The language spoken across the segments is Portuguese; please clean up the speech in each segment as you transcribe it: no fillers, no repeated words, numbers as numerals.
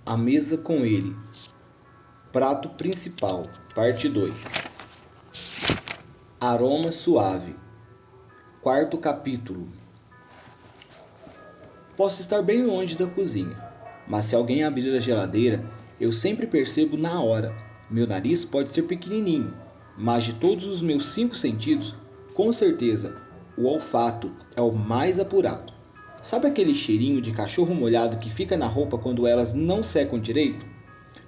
A mesa com ele. Prato principal, parte 2. Aroma suave. Quarto capítulo. Posso estar bem longe da cozinha, mas se alguém abrir a geladeira, eu sempre percebo na hora. Meu nariz pode ser pequenininho, mas de todos os meus 5 sentidos, com certeza, o olfato é o mais apurado. Sabe aquele cheirinho de cachorro molhado que fica na roupa quando elas não secam direito?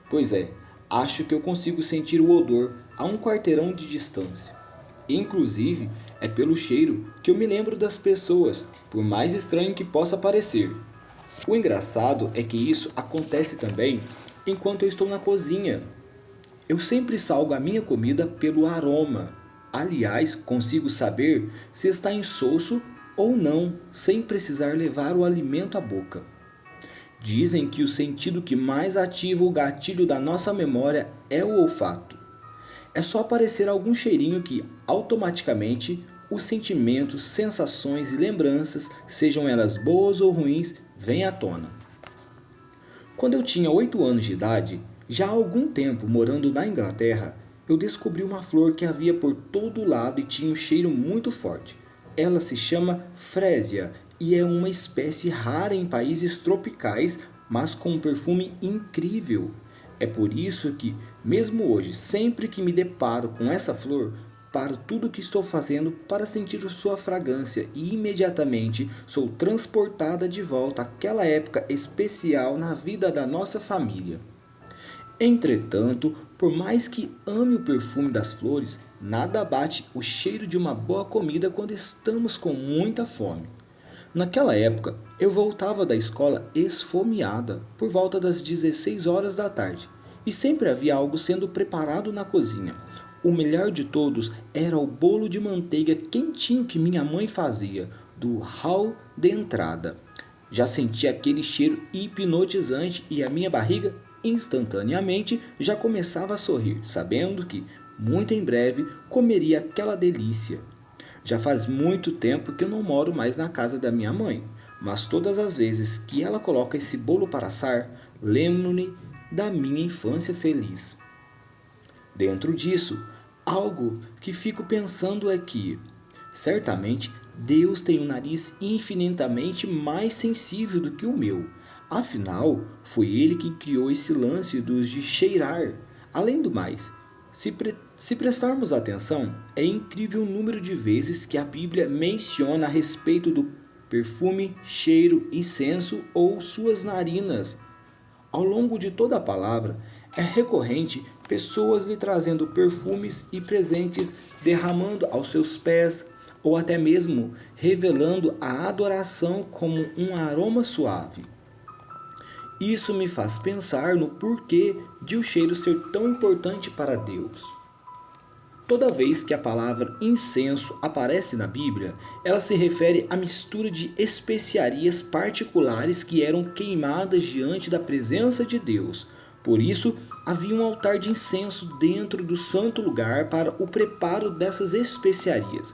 Pois é, acho que eu consigo sentir o odor a um quarteirão de distância. Inclusive, é pelo cheiro que eu me lembro das pessoas, por mais estranho que possa parecer. O engraçado é que isso acontece também enquanto eu estou na cozinha. Eu sempre salgo a minha comida pelo aroma. Aliás, consigo saber se está insosso ou não, sem precisar levar o alimento à boca. Dizem que o sentido que mais ativa o gatilho da nossa memória é o olfato. É só aparecer algum cheirinho que, automaticamente, os sentimentos, sensações e lembranças, sejam elas boas ou ruins, vêm à tona. Quando eu tinha 8 anos de idade, já há algum tempo morando na Inglaterra, eu descobri uma flor que havia por todo lado e tinha um cheiro muito forte. Ela se chama frésia e é uma espécie rara em países tropicais, mas com um perfume incrível. É por isso que, mesmo hoje, sempre que me deparo com essa flor, paro tudo o que estou fazendo para sentir sua fragrância e imediatamente sou transportada de volta àquela época especial na vida da nossa família. Entretanto, por mais que ame o perfume das flores, nada bate o cheiro de uma boa comida quando estamos com muita fome. Naquela época, eu voltava da escola esfomeada, por volta das 16 horas da tarde, e sempre havia algo sendo preparado na cozinha. O melhor de todos era o bolo de manteiga quentinho que minha mãe fazia, do hall de entrada. Já sentia aquele cheiro hipnotizante e a minha barriga, instantaneamente, já começava a sorrir, sabendo que, muito em breve, comeria aquela delícia. Já faz muito tempo que eu não moro mais na casa da minha mãe, mas todas as vezes que ela coloca esse bolo para assar, lembro-me da minha infância feliz. Dentro disso, algo que fico pensando é que, certamente, Deus tem um nariz infinitamente mais sensível do que o meu. Afinal, foi Ele quem criou esse lance dos de cheirar. Além do mais, se prestarmos atenção, é incrível o número de vezes que a Bíblia menciona a respeito do perfume, cheiro, incenso ou suas narinas. Ao longo de toda a palavra, é recorrente pessoas lhe trazendo perfumes e presentes, derramando aos seus pés, ou até mesmo revelando a adoração como um aroma suave. Isso me faz pensar no porquê de o cheiro ser tão importante para Deus. Toda vez que a palavra incenso aparece na Bíblia, ela se refere à mistura de especiarias particulares que eram queimadas diante da presença de Deus. Por isso, havia um altar de incenso dentro do santo lugar para o preparo dessas especiarias.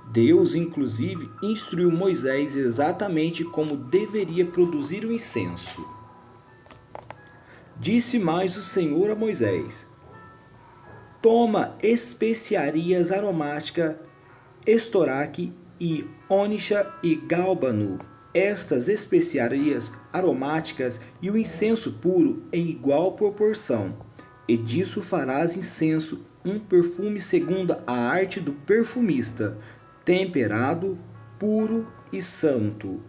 Deus, inclusive, instruiu Moisés exatamente como deveria produzir o incenso. Disse mais o Senhor a Moisés: toma especiarias aromáticas, estoraque e ônixa e gálbano, estas especiarias aromáticas e o incenso puro em igual proporção, e disso farás incenso, um perfume segundo a arte do perfumista, temperado, puro e santo.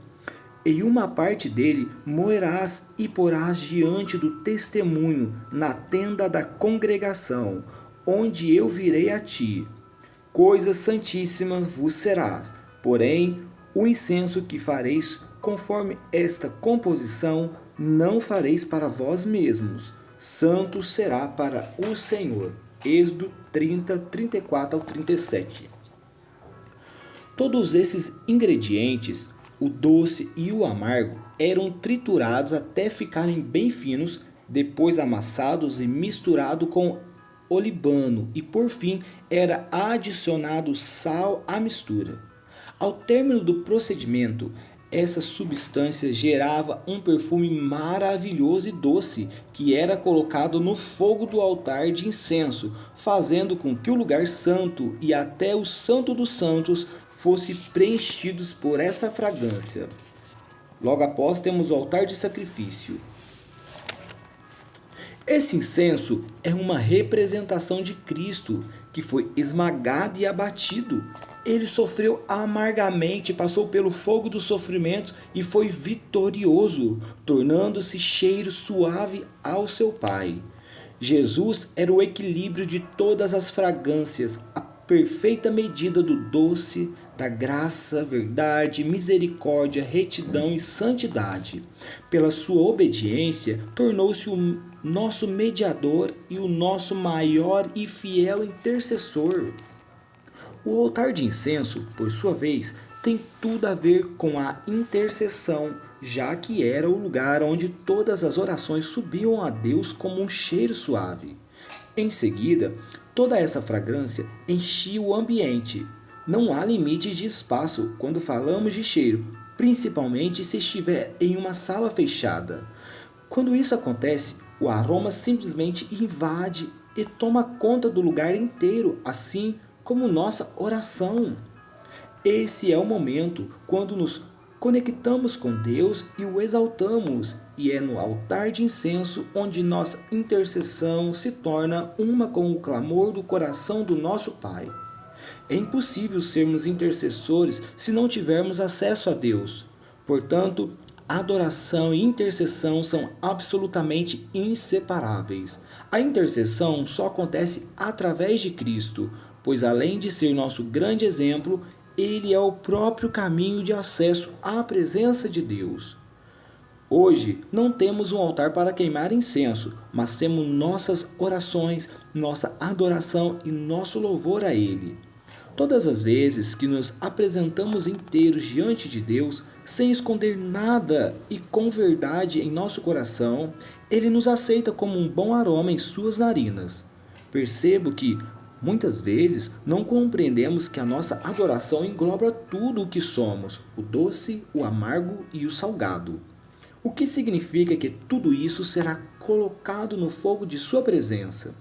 E uma parte dele moerás e porás diante do testemunho na tenda da congregação, onde eu virei a ti. Coisa santíssima vos serás. Porém, o incenso que fareis conforme esta composição, não fareis para vós mesmos. Santo será para o Senhor. Êxodo 30, 34 ao 37. Todos esses ingredientes, o doce e o amargo, eram triturados até ficarem bem finos, depois amassados e misturados com olibano e por fim era adicionado sal à mistura. Ao término do procedimento, Essa substância gerava um perfume maravilhoso e doce, que era colocado no fogo do altar de incenso, fazendo com que o lugar santo e até o Santo dos Santos fossem preenchidos por essa fragrância. Logo após temos o altar de sacrifício. Esse incenso é uma representação de Cristo, que foi esmagado e abatido. Ele sofreu amargamente, passou pelo fogo do sofrimento e foi vitorioso, tornando-se cheiro suave ao seu Pai. Jesus era o equilíbrio de todas as fragrâncias, a perfeita medida do doce, da graça, verdade, misericórdia, retidão e santidade. Pela sua obediência, tornou-se o nosso mediador e o nosso maior e fiel intercessor. O altar de incenso, por sua vez, tem tudo a ver com a intercessão, já que era o lugar onde todas as orações subiam a Deus como um cheiro suave. Em seguida, toda essa fragrância enchia o ambiente. Não há limite de espaço quando falamos de cheiro, principalmente se estiver em uma sala fechada. Quando isso acontece, o aroma simplesmente invade e toma conta do lugar inteiro, assim como nossa oração. Esse é o momento quando nos conectamos com Deus e o exaltamos, e é no altar de incenso onde nossa intercessão se torna uma com o clamor do coração do nosso Pai. É impossível sermos intercessores se não tivermos acesso a Deus. Portanto, adoração e intercessão são absolutamente inseparáveis. A intercessão só acontece através de Cristo, pois além de ser nosso grande exemplo, ele é o próprio caminho de acesso à presença de Deus. Hoje não temos um altar para queimar incenso, mas temos nossas orações, nossa adoração e nosso louvor a Ele. Todas as vezes que nos apresentamos inteiros diante de Deus, sem esconder nada e com verdade em nosso coração, Ele nos aceita como um bom aroma em suas narinas. Percebo que, muitas vezes, não compreendemos que a nossa adoração engloba tudo o que somos, o doce, o amargo e o salgado. O que significa que tudo isso será colocado no fogo de sua presença.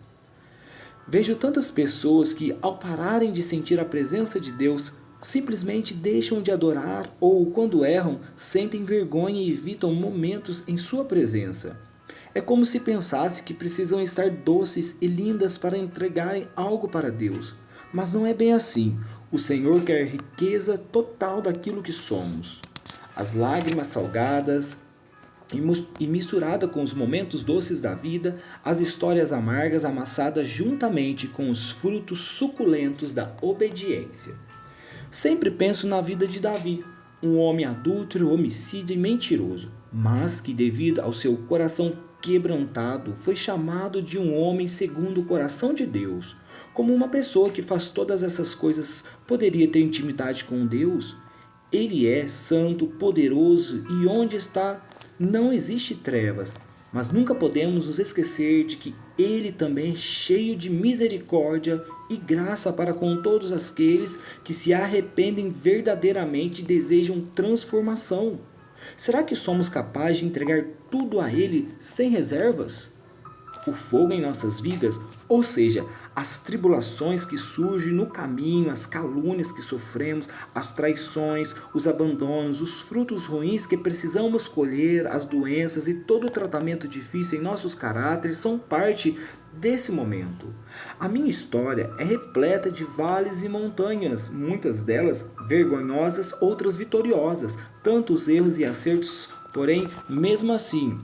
Vejo tantas pessoas que, ao pararem de sentir a presença de Deus, simplesmente deixam de adorar ou, quando erram, sentem vergonha e evitam momentos em sua presença. É como se pensasse que precisam estar doces e lindas para entregarem algo para Deus. Mas não é bem assim. O Senhor quer riqueza total daquilo que somos. As lágrimas salgadas e misturada com os momentos doces da vida, as histórias amargas amassadas juntamente com os frutos suculentos da obediência. Sempre penso na vida de Davi, um homem adúltero, homicida e mentiroso, mas que devido ao seu coração quebrantado, foi chamado de um homem segundo o coração de Deus. Como uma pessoa que faz todas essas coisas poderia ter intimidade com Deus? Ele é santo, poderoso e onde está não existe trevas, mas nunca podemos nos esquecer de que Ele também é cheio de misericórdia e graça para com todos aqueles que se arrependem verdadeiramente e desejam transformação. Será que somos capazes de entregar tudo a Ele sem reservas? O fogo em nossas vidas, ou seja, as tribulações que surgem no caminho, as calúnias que sofremos, as traições, os abandonos, os frutos ruins que precisamos colher, as doenças e todo o tratamento difícil em nossos caráteres são parte desse momento. A minha história é repleta de vales e montanhas, muitas delas vergonhosas, outras vitoriosas, tantos erros e acertos, porém, mesmo assim,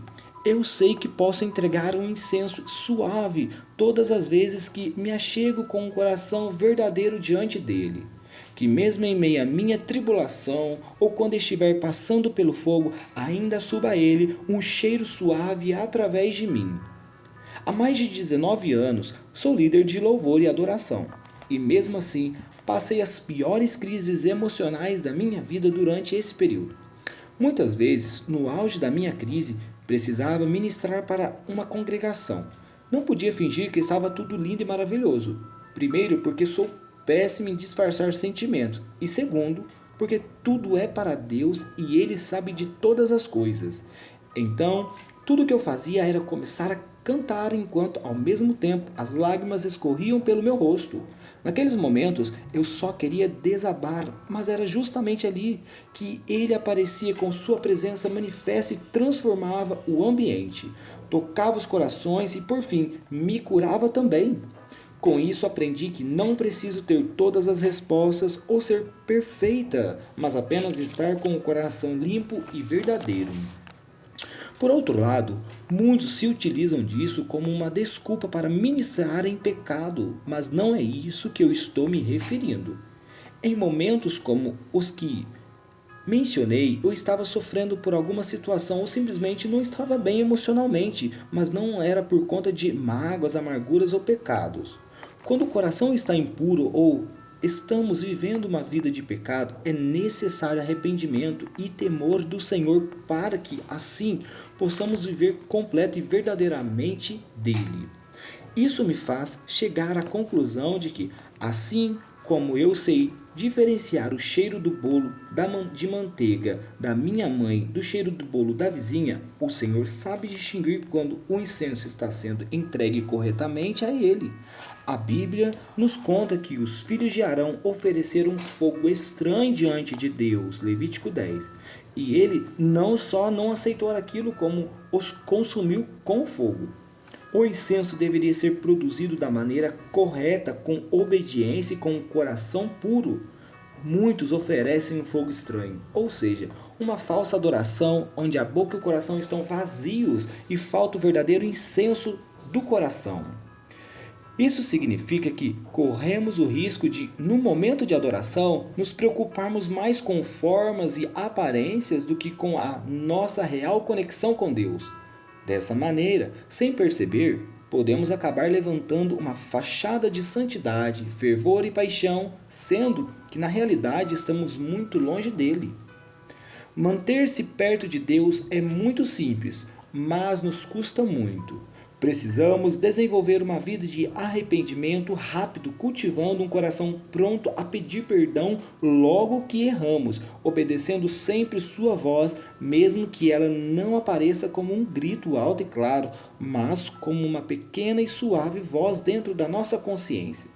eu sei que posso entregar um incenso suave todas as vezes que me achego com um coração verdadeiro diante dele. Que mesmo em meio à minha tribulação ou quando estiver passando pelo fogo, ainda suba a ele um cheiro suave através de mim. Há mais de 19 anos sou líder de louvor e adoração. E mesmo assim, passei as piores crises emocionais da minha vida durante esse período. Muitas vezes, no auge da minha crise, precisava ministrar para uma congregação. Não podia fingir que estava tudo lindo e maravilhoso. Primeiro, porque sou péssimo em disfarçar sentimentos. E segundo, porque tudo é para Deus e Ele sabe de todas as coisas. Então, tudo o que eu fazia era começar a cantar enquanto, ao mesmo tempo, as lágrimas escorriam pelo meu rosto. Naqueles momentos, eu só queria desabar, mas era justamente ali que ele aparecia com sua presença manifesta e transformava o ambiente, tocava os corações e, por fim, me curava também. Com isso, aprendi que não preciso ter todas as respostas ou ser perfeita, mas apenas estar com o coração limpo e verdadeiro. Por outro lado, muitos se utilizam disso como uma desculpa para ministrar em pecado, mas não é isso que eu estou me referindo. Em momentos como os que mencionei, eu estava sofrendo por alguma situação ou simplesmente não estava bem emocionalmente, mas não era por conta de mágoas, amarguras ou pecados. Quando o coração está impuro ou estamos vivendo uma vida de pecado, é necessário arrependimento e temor do Senhor para que, assim, possamos viver completo e verdadeiramente dele. Isso me faz chegar à conclusão de que, assim como eu sei diferenciar o cheiro do bolo de manteiga da minha mãe do cheiro do bolo da vizinha, o Senhor sabe distinguir quando o incenso está sendo entregue corretamente a ele. A Bíblia nos conta que os filhos de Arão ofereceram fogo estranho diante de Deus, Levítico 10. E ele não só não aceitou aquilo, como os consumiu com fogo. O incenso deveria ser produzido da maneira correta, com obediência e com um coração puro. Muitos oferecem um fogo estranho, ou seja, uma falsa adoração onde a boca e o coração estão vazios e falta o verdadeiro incenso do coração. Isso significa que corremos o risco de, no momento de adoração, nos preocuparmos mais com formas e aparências do que com a nossa real conexão com Deus. Dessa maneira, sem perceber, podemos acabar levantando uma fachada de santidade, fervor e paixão, sendo que na realidade estamos muito longe dele. Manter-se perto de Deus é muito simples, mas nos custa muito. Precisamos desenvolver uma vida de arrependimento rápido, cultivando um coração pronto a pedir perdão logo que erramos, obedecendo sempre sua voz, mesmo que ela não apareça como um grito alto e claro, mas como uma pequena e suave voz dentro da nossa consciência.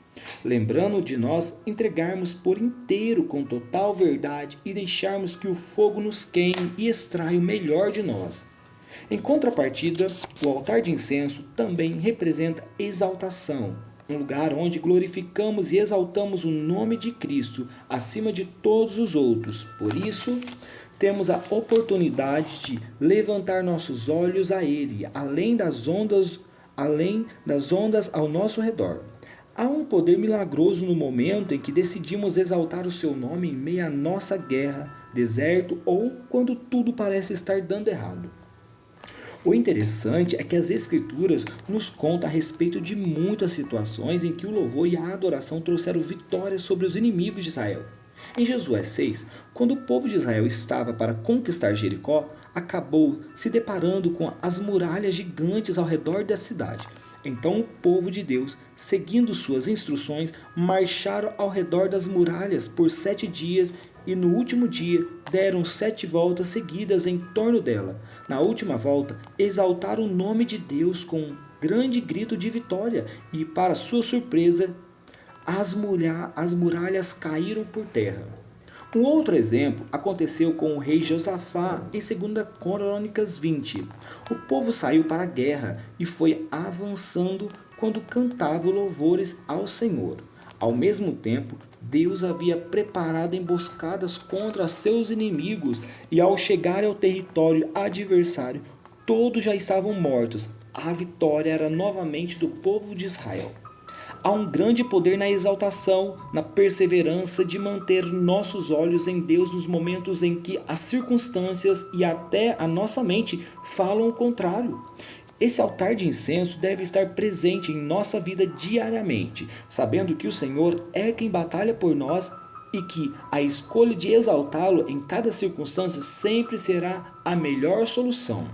Lembrando de nós entregarmos por inteiro com total verdade e deixarmos que o fogo nos queime e extraia o melhor de nós. Em contrapartida, o altar de incenso também representa exaltação, um lugar onde glorificamos e exaltamos o nome de Cristo acima de todos os outros. Por isso, temos a oportunidade de levantar nossos olhos a Ele, além das ondas ao nosso redor. Há um poder milagroso no momento em que decidimos exaltar o seu nome em meio à nossa guerra, deserto ou quando tudo parece estar dando errado. O interessante é que as Escrituras nos contam a respeito de muitas situações em que o louvor e a adoração trouxeram vitória sobre os inimigos de Israel. Em Josué 6, quando o povo de Israel estava para conquistar Jericó, acabou se deparando com as muralhas gigantes ao redor da cidade. Então o povo de Deus, seguindo suas instruções, marcharam ao redor das muralhas por 7 dias e no último dia deram 7 voltas seguidas em torno dela. Na última volta, exaltaram o nome de Deus com um grande grito de vitória e, para sua surpresa, as muralhas caíram por terra. Um outro exemplo aconteceu com o rei Josafá em 2 Crônicas 20. O povo saiu para a guerra e foi avançando quando cantava louvores ao Senhor. Ao mesmo tempo, Deus havia preparado emboscadas contra seus inimigos e ao chegar ao território adversário, todos já estavam mortos. A vitória era novamente do povo de Israel. Há um grande poder na exaltação, na perseverança de manter nossos olhos em Deus nos momentos em que as circunstâncias e até a nossa mente falam o contrário. Esse altar de incenso deve estar presente em nossa vida diariamente, sabendo que o Senhor é quem batalha por nós e que a escolha de exaltá-lo em cada circunstância sempre será a melhor solução.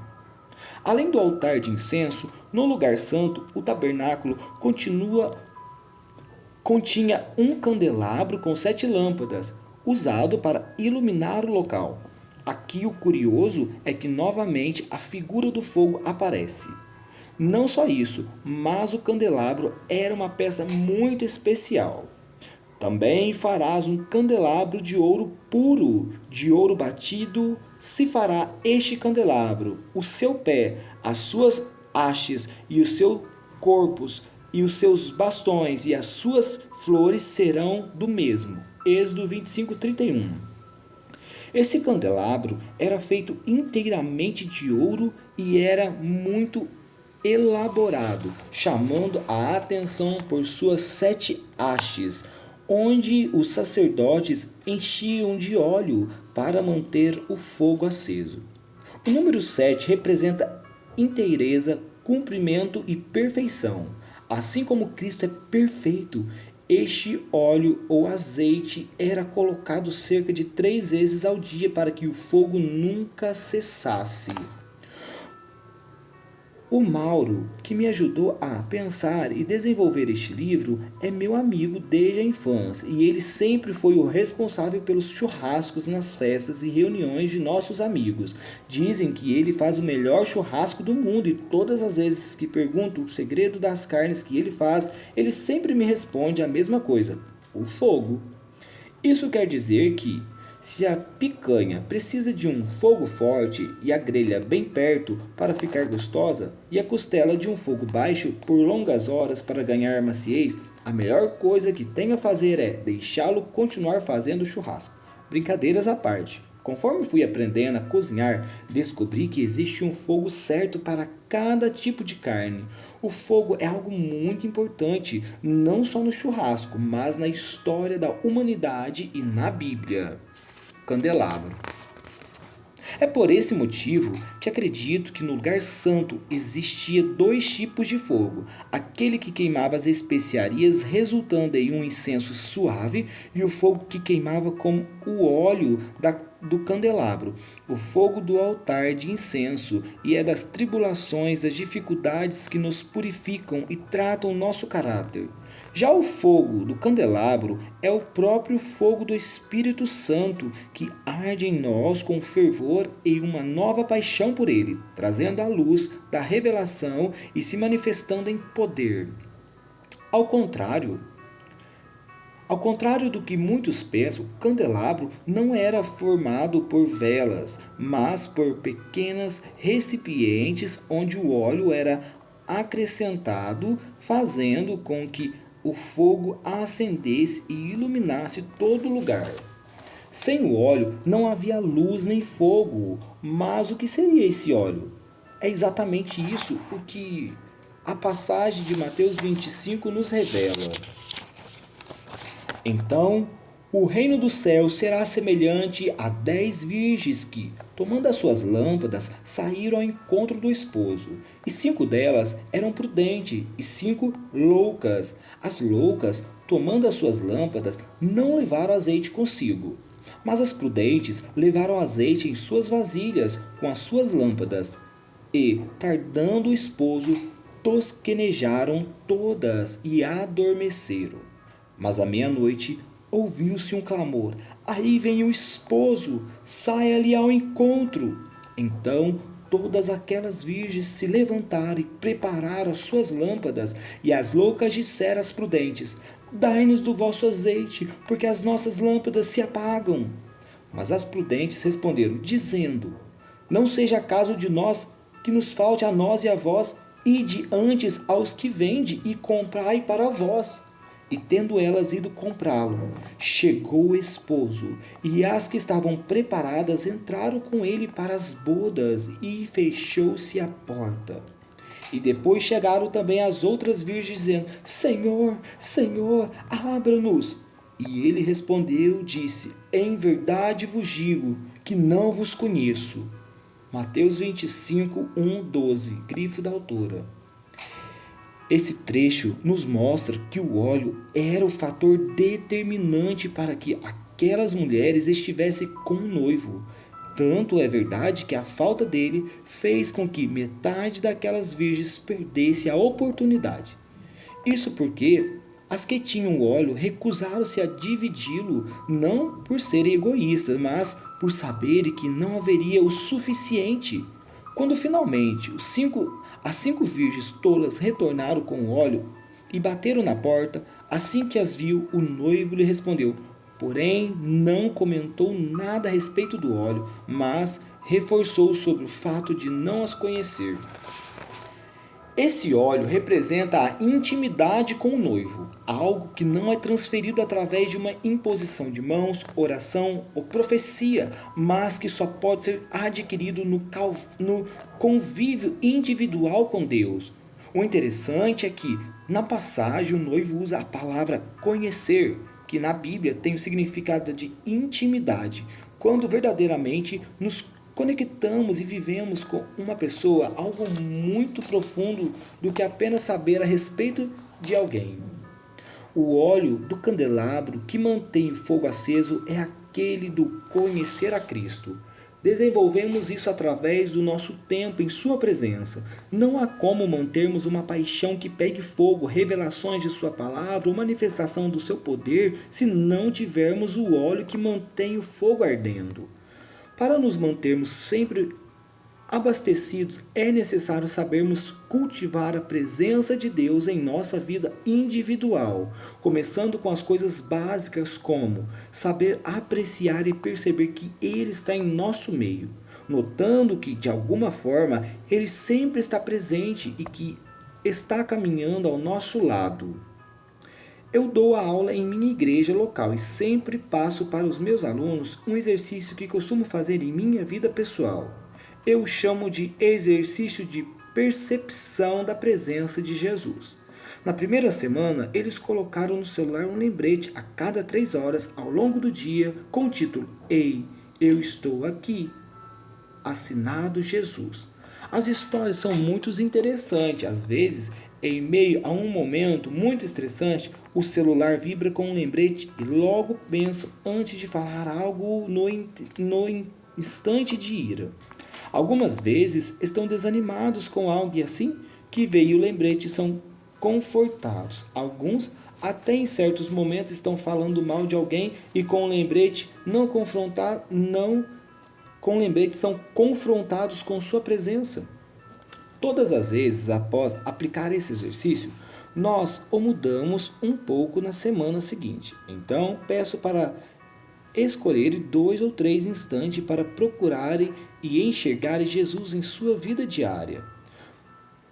Além do altar de incenso, no lugar santo, o tabernáculo continha um candelabro com 7 lâmpadas. usado para iluminar o local. Aqui o curioso é que novamente a figura do fogo aparece. Não só isso, mas o candelabro era uma peça muito especial. Também farás um candelabro de ouro puro, de ouro batido, se fará este candelabro. O seu pé, as suas hastes e os seus corpos, e os seus bastões e as suas flores serão do mesmo. Êxodo 25:31. Esse candelabro era feito inteiramente de ouro e era muito elaborado, chamando a atenção por suas 7 hastes, onde os sacerdotes enchiam de óleo para manter o fogo aceso. O número 7 representa inteireza, cumprimento e perfeição. Assim como Cristo é perfeito, este óleo ou azeite era colocado cerca de 3 vezes ao dia para que o fogo nunca cessasse. O Mauro, que me ajudou a pensar e desenvolver este livro, é meu amigo desde a infância e ele sempre foi o responsável pelos churrascos nas festas e reuniões de nossos amigos. Dizem que ele faz o melhor churrasco do mundo e todas as vezes que pergunto o segredo das carnes que ele faz, ele sempre me responde a mesma coisa: o fogo. Isso quer dizer que, se a picanha precisa de um fogo forte e a grelha bem perto para ficar gostosa, e a costela de um fogo baixo por longas horas para ganhar maciez, a melhor coisa que tem a fazer é deixá-lo continuar fazendo churrasco. Brincadeiras à parte. Conforme fui aprendendo a cozinhar, descobri que existe um fogo certo para cada tipo de carne. O fogo é algo muito importante, não só no churrasco, mas na história da humanidade e na Bíblia. Candelabro. É por esse motivo que acredito que no lugar santo existia 2 tipos de fogo: aquele que queimava as especiarias, resultando em um incenso suave, e o fogo que queimava com o óleo do candelabro, o fogo do altar de incenso, e é das tribulações, das dificuldades que nos purificam e tratam nosso caráter. Já o fogo do candelabro é o próprio fogo do Espírito Santo que arde em nós com fervor e uma nova paixão por ele, trazendo a luz da revelação e se manifestando em poder. Ao contrário do que muitos pensam, o candelabro não era formado por velas, mas por pequenos recipientes onde o óleo era acrescentado, fazendo com que o fogo acendesse e iluminasse todo o lugar. Sem o óleo não havia luz nem fogo, mas o que seria esse óleo? É exatamente isso o que a passagem de Mateus 25 nos revela. Então, o reino dos céus será semelhante a 10 virgens que, tomando as suas lâmpadas, saíram ao encontro do esposo. E 5 delas eram prudentes e 5 loucas. As loucas, tomando as suas lâmpadas, não levaram azeite consigo. Mas as prudentes levaram azeite em suas vasilhas com as suas lâmpadas. E, tardando o esposo, tosquenejaram todas e adormeceram. Mas à meia-noite ouviu-se um clamor: aí vem o esposo, saia-lhe ao encontro. Então todas aquelas virgens se levantaram e prepararam as suas lâmpadas, e as loucas disseram às prudentes: dai-nos do vosso azeite, porque as nossas lâmpadas se apagam. Mas as prudentes responderam, dizendo: não seja caso de nós que nos falte a nós e a vós, ide antes aos que vende e comprai para vós. E tendo elas ido comprá-lo, chegou o esposo, e as que estavam preparadas entraram com ele para as bodas, e fechou-se a porta. E depois chegaram também as outras virgens, dizendo: Senhor, Senhor, abra-nos. E ele respondeu, disse: em verdade vos digo que não vos conheço. Mateus 25, 1, 12, grifo da autora. Esse trecho nos mostra que o óleo era o fator determinante para que aquelas mulheres estivessem com o noivo. Tanto é verdade que a falta dele fez com que metade daquelas virgens perdesse a oportunidade. Isso porque As que tinham o óleo recusaram-se a dividi-lo, não por serem egoístas, mas por saberem que não haveria o suficiente. Quando finalmente as 5 virgens tolas retornaram com o óleo e bateram na porta, assim que as viu, o noivo lhe respondeu. Porém, não comentou nada a respeito do óleo, mas reforçou sobre o fato de não as conhecer. Esse óleo representa a intimidade com o noivo, algo que não é transferido através de uma imposição de mãos, oração ou profecia, mas que só pode ser adquirido no convívio individual com Deus. O interessante é que, na passagem, o noivo usa a palavra conhecer, que na Bíblia tem o significado de intimidade, quando verdadeiramente nos conectamos e vivemos com uma pessoa algo muito profundo do que apenas saber a respeito de alguém. O óleo do candelabro que mantém o fogo aceso é aquele do conhecer a Cristo. Desenvolvemos isso através do nosso tempo em sua presença. Não há como mantermos uma paixão que pegue fogo, revelações de sua palavra ou manifestação do seu poder se não tivermos o óleo que mantém o fogo ardendo. Para nos mantermos sempre abastecidos, é necessário sabermos cultivar a presença de Deus em nossa vida individual, começando com as coisas básicas como saber apreciar e perceber que Ele está em nosso meio, notando que, de alguma forma, Ele sempre está presente e que está caminhando ao nosso lado. Eu dou a aula em minha igreja local e sempre passo para os meus alunos um exercício que costumo fazer em minha vida pessoal. Eu chamo de exercício de percepção da presença de Jesus. Na primeira semana, eles colocaram no celular um lembrete a cada 3 horas ao longo do dia com o título Ei, eu estou aqui. Assinado Jesus. As histórias são muito interessantes. Às vezes, em meio a um momento muito estressante, o celular vibra com um lembrete e logo penso antes de falar algo no instante de ira. Algumas vezes estão desanimados com algo e assim que veio o lembrete são confortados. Alguns até em certos momentos estão falando mal de alguém e com o lembrete são confrontados com sua presença. Todas as vezes após aplicar esse exercício, nós o mudamos um pouco na semana seguinte. Então, peço para escolherem 2 ou 3 instantes para procurarem e enxergarem Jesus em sua vida diária.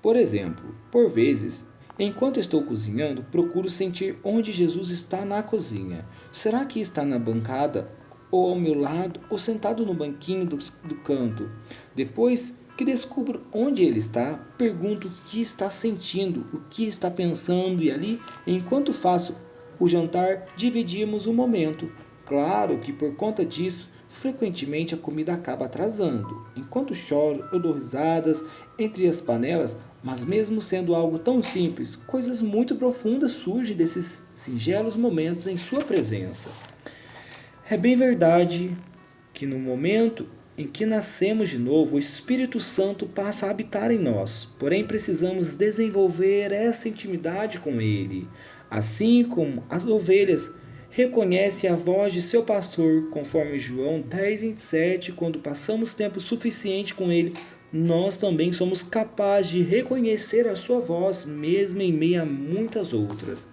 Por exemplo, por vezes, enquanto estou cozinhando, procuro sentir onde Jesus está na cozinha. Será que está na bancada, ou ao meu lado, ou sentado no banquinho do canto? Depois que descubro onde ele está, pergunto o que está sentindo, o que está pensando e ali, enquanto faço o jantar, dividimos o momento. Claro que por conta disso, frequentemente a comida acaba atrasando. Enquanto choro, eu dou risadas entre as panelas, mas mesmo sendo algo tão simples, coisas muito profundas surgem desses singelos momentos em sua presença. É bem verdade que no momento em que nascemos de novo, o Espírito Santo passa a habitar em nós, porém precisamos desenvolver essa intimidade com Ele. Assim como as ovelhas reconhecem a voz de seu pastor, conforme João 10:27, quando passamos tempo suficiente com Ele, nós também somos capazes de reconhecer a sua voz, mesmo em meio a muitas outras.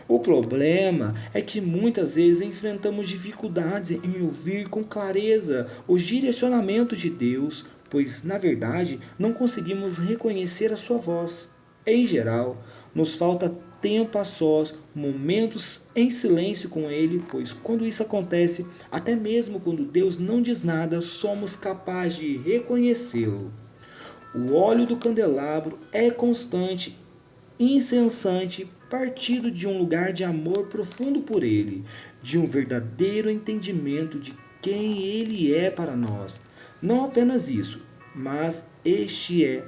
O problema é que muitas vezes enfrentamos dificuldades em ouvir com clareza os direcionamentos de Deus, pois, na verdade, não conseguimos reconhecer a sua voz. Em geral, nos falta tempo a sós, momentos em silêncio com Ele, pois quando isso acontece, até mesmo quando Deus não diz nada, somos capazes de reconhecê-lo. O óleo do candelabro é constante, incessante, partido de um lugar de amor profundo por Ele, de um verdadeiro entendimento de quem Ele é para nós. Não apenas isso, mas este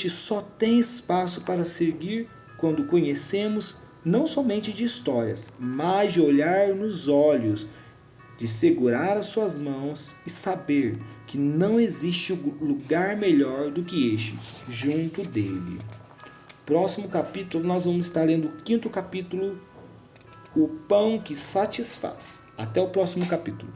só tem espaço para seguir quando conhecemos não somente de histórias, mas de olhar nos olhos, de segurar as suas mãos e saber que não existe lugar melhor do que este, junto dele. próximo capítulo nós vamos estar lendo o 5º capítulo, O Pão que Satisfaz. Até o próximo capítulo.